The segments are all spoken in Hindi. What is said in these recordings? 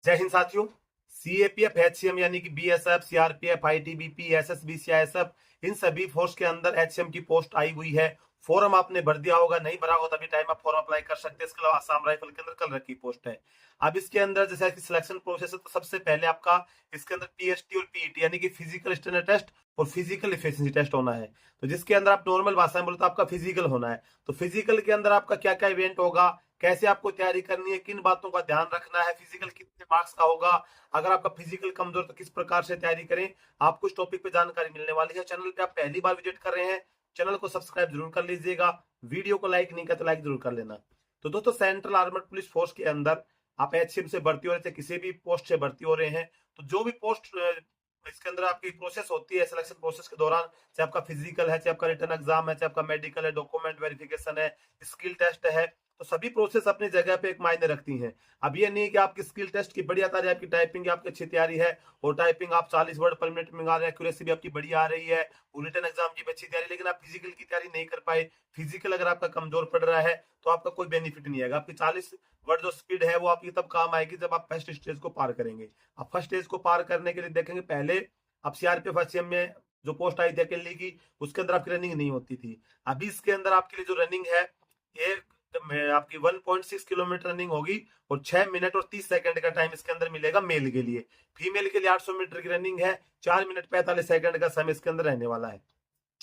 जय हिंद साथियों। सीएपीएफ एचसीएम यानी कि BSF, CRPF, ITBP, SSB, CISF, इन सभी फोर्स के अंदर एचसीएम की पोस्ट आई हुई है। फॉर्म आपने भर दिया होगा, नहीं भरा होगा तभी टाइम आप फॉर्म अप्लाई कर सकते हैं। इसके अलावा आसाम राइफल के अंदर कल रखी पोस्ट है। अब इसके अंदर जैसे कि सिलेक्शन प्रोसेस है, तो सबसे पहले आपका इसके अंदर पीएसटी और पीईटी यानी कि फिजिकल स्टैंडर्ड टेस्ट और फिजिकल इफिशिएंसी टेस्ट होना है। तो जिसके अंदर आप नॉर्मल भाषा में बोले तो आपका फिजिकल होना है। तो फिजिकल के अंदर आपका क्या क्या इवेंट होगा, कैसे आपको तैयारी करनी है, किन बातों का ध्यान रखना है, फिजिकल कितने मार्क्स का होगा, अगर आपका फिजिकल कमजोर तो किस प्रकार से तैयारी करें, आपको इस टॉपिक पे जानकारी मिलने वाली है। चैनल पे आप पहली बार विजिट कर रहे हैं, चैनल को सब्सक्राइब जरूर कर लीजिएगा। वीडियो को लाइक नहीं किया तो लाइक जरूर कर लेना। तो दोस्तों, सेंट्रल आर्मड पुलिस फोर्स के अंदर आप एचसीएम से भर्ती हो रहे थे, किसी भी पोस्ट से भर्ती हो रहे हैं, तो जो भी पोस्ट इसके अंदर आपकी प्रोसेस होती है सिलेक्शन प्रोसेस के दौरान, चाहे आपका फिजिकल है, चाहे आपका रिटर्न एग्जाम है, चाहे आपका मेडिकल है, डॉक्यूमेंट वेरिफिकेशन है, स्किल टेस्ट है, तो सभी प्रोसेस अपनी जगह पे एक मायने रखती हैं। अब ये नहीं है कि आपकी स्किल टेस्ट की बढ़िया तैयारी, आपकी टाइपिंग की आपकी अच्छी तैयारी है और टाइपिंग आप 40 वर्ड पर मिनट में गा रहे हैं, एक्यूरेसी भी आपकी बढ़िया आ रही है, रिटर्न एग्जाम की भी अच्छी तैयारी, लेकिन आप फिजिकल की तैयारी नहीं कर पाए, फिजिकल अगर आपका कमजोर पड़ रहा है, तो आपका कोई बेनिफिट नहीं आएगा। आपकी 40 वर्ड जो स्पीड है वो आपकी तब काम आएगी जब आप फर्स्ट स्टेज को पार करेंगे। अब फर्स्ट स्टेज को पार करने के लिए देखेंगे, पहले आप सीआरपीएफ एचसीएम में जो पोस्ट आई थी अकेले की, उसके अंदर आपकी रनिंग नहीं होती थी। अभी इसके अंदर आपके लिए जो रनिंग है, ये आपकी 1.6 किलोमीटर रनिंग होगी और 6 मिनट और 30 सेकंड का टाइम इसके अंदर मिलेगा मेल के लिए। फीमेल के लिए 800 मीटर की रनिंग है, 4 मिनट 45 सेकंड का समय इसके अंदर रहने वाला है।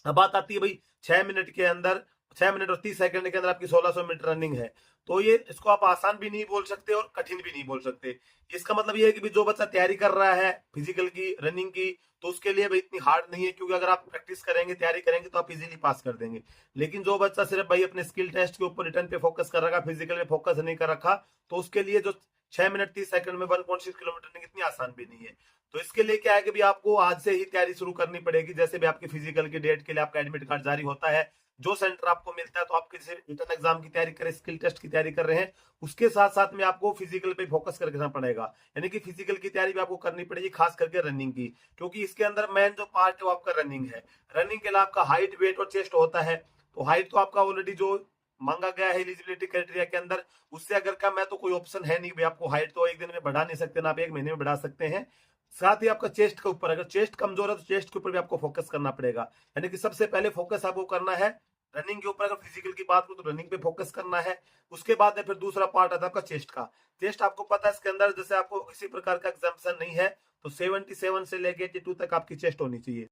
अब बात आती है भाई, 6 मिनट के अंदर, 6 मिनट और 30 सेकंड के अंदर आपकी 1600 मीटर रनिंग है, तो ये इसको आप आसान भी नहीं बोल सकते और कठिन भी नहीं बोल सकते। इसका मतलब ये है कि जो बच्चा तैयारी कर रहा है फिजिकल की, रनिंग की, तो उसके लिए भाई इतनी हार्ड नहीं है, क्योंकि अगर आप प्रैक्टिस करेंगे, तैयारी करेंगे, तो आप इजीली पास कर देंगे। लेकिन जो बच्चा सिर्फ भाई अपने स्किल टेस्ट के ऊपर, रिटर्न पे फोकस कर रखा, फिजिकल पे फोकस नहीं कर रखा, तो उसके लिए जो 6 मिनट 30 सेकंड में 1.6 किलोमीटर रनिंग इतनी आसान भी नहीं है। तो इसके लिए क्या है कि भी आपको आज से ही तैयारी शुरू करनी पड़ेगी। जैसे भी आपकी फिजिकल की डेट के लिए आपका एडमिट कार्ड जारी होता है, जो सेंटर आपको मिलता है, तो आप किसी रिटर्न एग्जाम की तैयारी करें, स्किल टेस्ट की तैयारी कर रहे हैं, उसके साथ साथ में आपको फिजिकल पे फोकस करना पड़ेगा। यानी कि फिजिकल की तैयारी भी आपको करनी पड़ेगी, खास करके रनिंग की, क्योंकि इसके अंदर मेन जो पार्ट है वो आपका रनिंग है। रनिंग के लिए आपका हाइट, वेट और चेस्ट होता है। तो हाइट तो आपका ऑलरेडी जो मांगा गया है एलिजिबिलिटी क्राइटेरिया के अंदर, उससे अगर कम है तो कोई ऑप्शन है नहीं भाई, आपको हाइट तो एक दिन में बढ़ा नहीं सकते, ना आप एक महीने में बढ़ा सकते हैं। साथ ही आपका चेस्ट के ऊपर, अगर चेस्ट कमजोर है तो चेस्ट के ऊपर भी आपको फोकस करना पड़ेगा। यानी कि सबसे पहले फोकस आपको करना है रनिंग के ऊपर। अगर फिजिकल की बात करूं तो रनिंग पे फोकस करना है। उसके बाद में फिर दूसरा पार्ट आता है आपका चेस्ट का। चेस्ट आपको पता है इसके अंदर जैसे आपको किसी प्रकार का एग्जाम्पशन नहीं है, तो 77 से लेके 82 तक आपकी चेस्ट होनी चाहिए।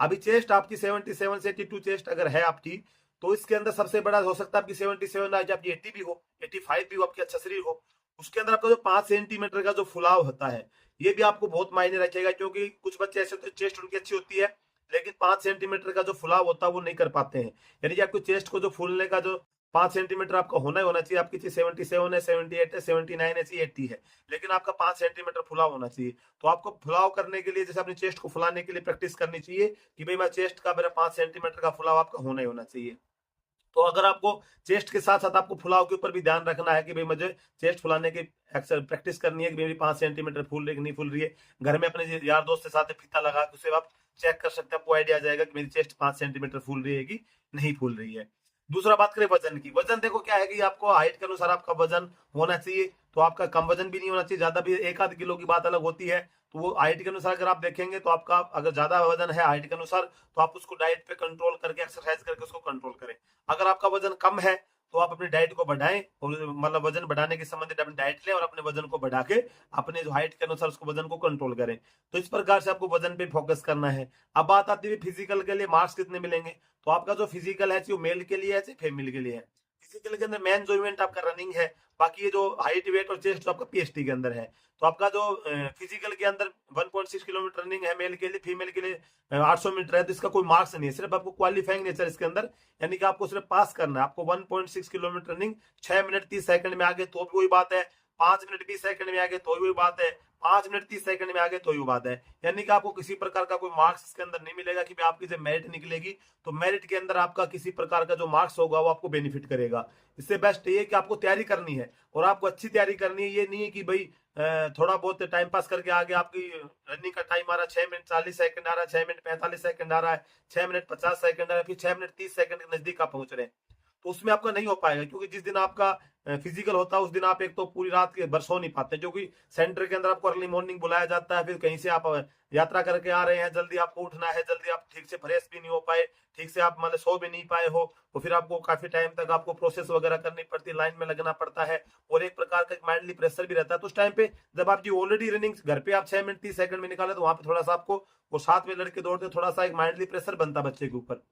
अभी चेस्ट आपकी 77 से 82 चेस्ट अगर है आपकी, तो इसके अंदर सबसे बड़ा हो सकता है आपकी 77, आज आपकी 80 भी हो, 85 भी हो, आपकी अच्छा शरीर हो। उसके अंदर आपका जो 5 सेंटीमीटर का जो फुलाव होता है, ये भी आपको बहुत मायने रखेगा, क्योंकि कुछ बच्चे ऐसे होते हैं चेस्ट उनकी अच्छी होती है, लेकिन 5 सेंटीमीटर का जो फुलाव होता है वो नहीं कर पाते हैं। यानी कि आपको चेस्ट को जो फूलने का जो 5 सेंटीमीटर आपका होना ही होना चाहिए। आपकी 77 है, 78 है, 79 है, 80 है, लेकिन आपका 5 सेंटीमीटर फुलाव होना चाहिए। तो आपको फुलाव करने के लिए, जैसे अपनी चेस्ट को फुलाने के लिए प्रैक्टिस करनी चाहिए कि भाई मैं चेस्ट का, मेरा 5 सेंटीमीटर का फुलाव आपका होना ही होना चाहिए। तो अगर आपको चेस्ट के साथ साथ आपको फुलाव के ऊपर भी ध्यान रखना है कि भाई मुझे चेस्ट फुलाने की प्रैक्टिस करनी है कि मेरी 5 सेंटीमीटर फूल रही है कि नहीं फूल रही है, घर में अपने यार दोस्त के साथ फीता लगा के उसे आप चेक कर सकते हैं, आपको आइडिया आ जाएगा कि मेरी चेस्ट 5 सेंटीमीटर फूल रही है कि नहीं फूल रही है। दूसरा बात करें वजन की। वजन देखो क्या है कि आपको हाइट के अनुसार आपका वजन होना चाहिए, तो आपका कम वजन भी नहीं होना चाहिए, ज्यादा भी, एक आध किलो की बात अलग होती है। तो वो हाइट के अनुसार अगर आप देखेंगे तो आपका अगर ज्यादा वजन है हाइट के अनुसार, तो आप उसको डाइट पे कंट्रोल करके, एक्सरसाइज करके उसको कंट्रोल करें। अगर आपका वजन कम है तो आप अपनी डाइट को बढ़ाएं, और मतलब वजन बढ़ाने के संबंधित अपनी डाइट लें और अपने वजन को बढ़ा के अपने जो हाइट के अनुसार उसको वजन को कंट्रोल करें। तो इस प्रकार से आपको वजन पे फोकस करना है। अब बात आती है फिजिकल के लिए मार्क्स कितने मिलेंगे। तो आपका जो फिजिकल है, चाहे मेल के लिए है चाहे फीमेल के लिए है, फिजिकल के अंदर मेन जो इवेंट आपका रनिंग है, बाकी ये जो हाइट, वेट और चेस्ट जो आपका पीएसटी के अंदर है। तो आपका जो फिजिकल के अंदर 1.6 किलोमीटर रनिंग है मेल के लिए, फीमेल के लिए 800 मीटर है, तो इसका कोई मार्क्स नहीं है, सिर्फ आपको क्वालिफाइंग नेचर इसके अंदर, यानी कि आपको सिर्फ पास करना है। आपको 1.6 किलोमीटर रनिंग 6 मिनट 30 सेकंड में आगे तो भी वही बात है, 5 मिनट 20 सेकंड में आगे तो भी वही बात है, 5 मिनट 30 सेकंड में आगे तो ही बात है। यानी कि आपको किसी प्रकार का कोई मार्क्स इसके अंदर नहीं मिलेगा कि आपकी जब मेरिट निकलेगी तो मेरिट के अंदर आपका किसी प्रकार का जो मार्क्स होगा वो आपको बेनिफिट करेगा। इससे बेस्ट ये कि आपको तैयारी करनी है, और आपको अच्छी तैयारी करनी है। ये नहीं है कि भाई थोड़ा बहुत टाइम पास करके आगे आपकी रनिंग का टाइम आ रहा है 6 मिनट 40 सेकंड आ रहा है, 6 मिनट 45 सेकंड आ रहा है, 6 मिनट 50 सेकंड आ रहा है, फिर 6 मिनट 30 सेकंड के नजदीक आप पहुंच रहे हैं, तो उसमें आपका नहीं हो पाएगा, क्योंकि जिस दिन आपका फिजिकल होता है उस दिन आप एक तो पूरी रात के भर सो नहीं पाते, जो कि सेंटर के अंदर आपको अर्ली मॉर्निंग बुलाया जाता है, फिर कहीं से आप यात्रा करके आ रहे हैं, जल्दी आपको उठना है, जल्दी आप ठीक से फ्रेश भी नहीं हो पाए, ठीक से आप मतलब सो भी नहीं पाए हो, तो फिर आपको काफी टाइम तक आपको प्रोसेस वगैरह करनी पड़ती है, लाइन में लगना पड़ता है, और एक प्रकार का माइंडली प्रेशर भी रहता है। तो उस टाइम पे जब आपकी ऑलरेडी रनिंग घर पे आप 6 मिनट 30 सेकंड में निकाले, तो वहां पे थोड़ा सा आपको वो साथ में लड़के दौड़ते थोड़ा सा एक माइंडली प्रेशर बनता बच्चे के ऊपर।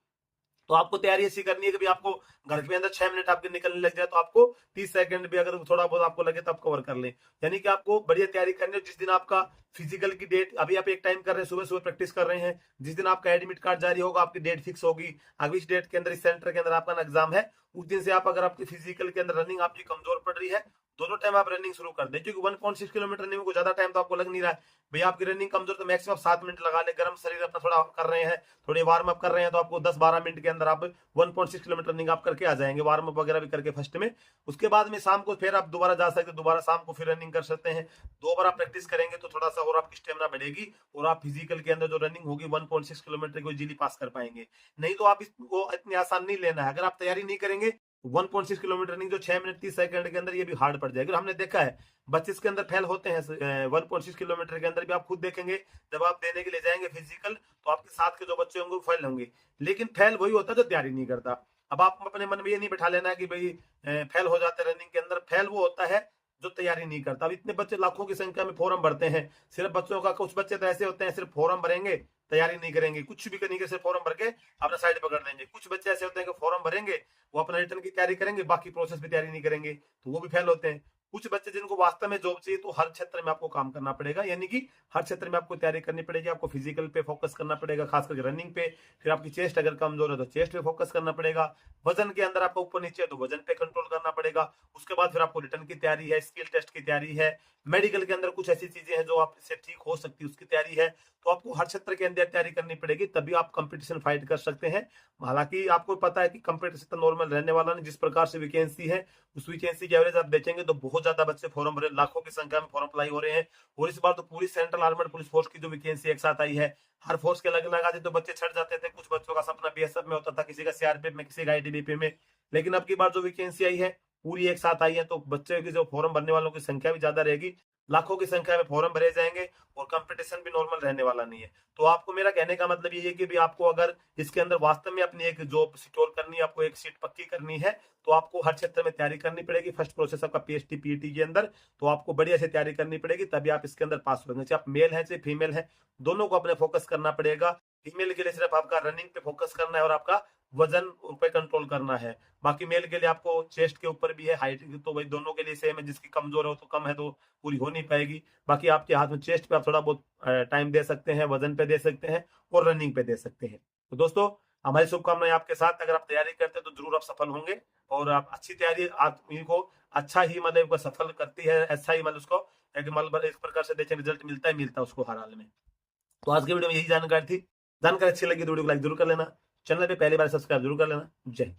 तो आपको तैयारी ऐसी करनी है कि आपको घर के अंदर 6 मिनट आपके निकलने लग जाए, तो आपको 30 सेकंड भी अगर थोड़ा बहुत आपको लगे तो आप कवर कर लें। यानी कि आपको बढ़िया तैयारी करनी है। जिस दिन आपका फिजिकल की डेट, अभी आप एक टाइम कर रहे हैं, सुबह सुबह प्रैक्टिस कर रहे हैं, जिस दिन आपका एडमिट कार्ड जारी होगा आपकी डेट फिक्स होगी, अभी इस डेट के अंदर इस सेंटर के अंदर आपका एग्जाम है, उस दिन से आप अगर आपकी फिजिकल के अंदर रनिंग आपकी कमजोर पड़ रही है, दोनों टाइम आप रनिंग शुरू कर दें, क्योंकि 1.6 किलोमीटर रनिंग को ज्यादा टाइम तो आपको लग नहीं रहा है। भैया आपकी रनिंग कमजोर तो मैक्सिमम 7 मिनट लगा ले, गर्म शरीर अपना थोड़ा कर रहे हैं, थोड़ी वार्म अप कर रहे हैं, तो आपको 10-12 मिनट के अंदर आप 1.6 किलोमीटर रनिंग आप करके आ जाएंगे, वार्म अप वगैरह भी करके फर्स्ट में। उसके बाद में शाम को फिर आप दोबारा जा सकते हैं, दोबारा शाम को फिर रनिंग कर सकते हैं। 2 बार आप प्रैक्टिस करेंगे तो थोड़ा सा और आपकी स्टेमिना बढ़ेगी, और आप फिजिकल के अंदर जो रनिंग होगी 1.6 किलोमीटर को इजीली पास कर पाएंगे। नहीं तो आप इसको इतनी आसान नहीं लेना है, अगर आप तैयारी नहीं करेंगे 1.6 किलोमीटर रनिंग जो 6 मिनट 30 सेकंड के अंदर, ये भी हार्ड पड़ जाएगी। हमने देखा है बच्चे इसके अंदर फेल होते हैं 1.6 किलोमीटर के अंदर भी। आप खुद देखेंगे जब आप देने के लिए जाएंगे फिजिकल, तो आपके साथ के जो बच्चे होंगे वो फेल होंगे, लेकिन फेल वही होता है जो तैयारी नहीं करता। अब आप अपने मन में ये नहीं बैठा लेना है कि भाई फेल हो जाते हैं रनिंग के अंदर, फेल वो होता है जो तैयारी नहीं करता। अब इतने बच्चे लाखों की संख्या में फॉर्म भरते हैं, सिर्फ बच्चों का, कुछ बच्चे तो ऐसे होते हैं सिर्फ फॉर्म भरेंगे, तैयारी नहीं करेंगे, कुछ भी करेंगे, सिर्फ फॉर्म भर के अपना साइड पकड़ लेंगे। कुछ बच्चे ऐसे होते हैं कि फॉर्म भरेंगे, वो अपना रिटर्न की तैयारी करेंगे, बाकी प्रोसेस भी तैयारी नहीं करेंगे, तो वो भी फेल होते हैं। कुछ बच्चे जिनको वास्तव में जॉब चाहिए, तो हर क्षेत्र में आपको काम करना पड़ेगा, यानी कि हर क्षेत्र में आपको तैयारी करनी पड़ेगी। आपको फिजिकल पे फोकस करना पड़ेगा, खास करके रनिंग पे। फिर आपकी चेस्ट अगर कमजोर है तो चेस्ट पे फोकस करना पड़ेगा। वजन के अंदर आपको ऊपर नीचे है तो वजन पे कंट्रोल करना पड़ेगा। उसके बाद फिर आपको रिटर्न की तैयारी है, स्किल टेस्ट की तैयारी है, मेडिकल के अंदर कुछ ऐसी चीजें हैं जो आपसे ठीक हो सकती है, उसकी तैयारी है। तो आपको हर क्षेत्र के अंदर तैयारी करनी पड़ेगी, तभी आप कंपटीशन फाइट कर सकते हैं। हालांकि आपको पता है कि कंपटीशन तो नॉर्मल रहने वाला नहीं, जिस प्रकार से वैकेंसी है उस वैकेंसी की एवरेज आप देखेंगे तो बहुत ज्यादा बच्चे फॉर्म भरे, लाखों की संख्या में फॉर्म अप्लाई हो रहे हैं। और इस बार तो पूरी सेंट्रल आर्मड पुलिस फोर्स की जो वैकेंसी एक साथ आई है, हर फोर्स के अलग अलग आते तो बच्चे छट जाते थे। कुछ बच्चों का सपना बीएसएफ में होता था, किसी का सीआरपीएफ में, किसी का आईटीबीपी में, लेकिन अब की बार जो वैकेंसी आई है पूरी एक साथ आई है, तो बच्चे की जो फॉर्म भरने वालों की संख्या भी ज्यादा रहेगी, लाखों की संख्या में फॉर्म भरे जाएंगे, और कंपटीशन भी नॉर्मल रहने वाला नहीं है। तो आपको मेरा कहने का मतलब ये है कि भी आपको अगर इसके अंदर वास्तव में अपनी एक जॉब सिक्योर करनी है, आपको एक सीट पक्की करनी है, तो आपको हर क्षेत्र में तैयारी करनी पड़ेगी। फर्स्ट प्रोसेस आपका पीएचटी पीईटी के अंदर, तो आपको बढ़िया से तैयारी करनी पड़ेगी, तभी आप इसके अंदर पास होंगे। चाहे आप मेल है चाहे फीमेल है, दोनों को अपने फोकस करना पड़ेगा। फीमेल के लिए सिर्फ आपका रनिंग पे फोकस करना है और आपका वजन पे कंट्रोल करना है। बाकी मेल के लिए आपको चेस्ट के ऊपर भी है, हाइट तो भाई दोनों के लिए सेम है, जिसकी कमजोर हो तो कम है तो पूरी हो नहीं पाएगी। बाकी आपके हाथ में चेस्ट पे आप थोड़ा बहुत टाइम दे सकते हैं, वजन पे दे सकते हैं, और रनिंग पे दे सकते हैं। तो दोस्तों, हमारी शुभकामनाएं आपके साथ। अगर आप तैयारी करते हैं तो जरूर आप सफल होंगे, और आप अच्छी तैयारी आदमी को अच्छा ही मतलब सफल करती है, अच्छा ही मतलब उसको एक मतलब इस प्रकार से देखें रिजल्ट मिलता है उसको हर हाल में। तो आज की वीडियो में यही जानकारी थी। जानकारी अच्छी लगी तो वीडियो को लाइक जरूर कर लेना, चैनल पे पहली बार सब्सक्राइब जरूर कर लेना। जय हिंद।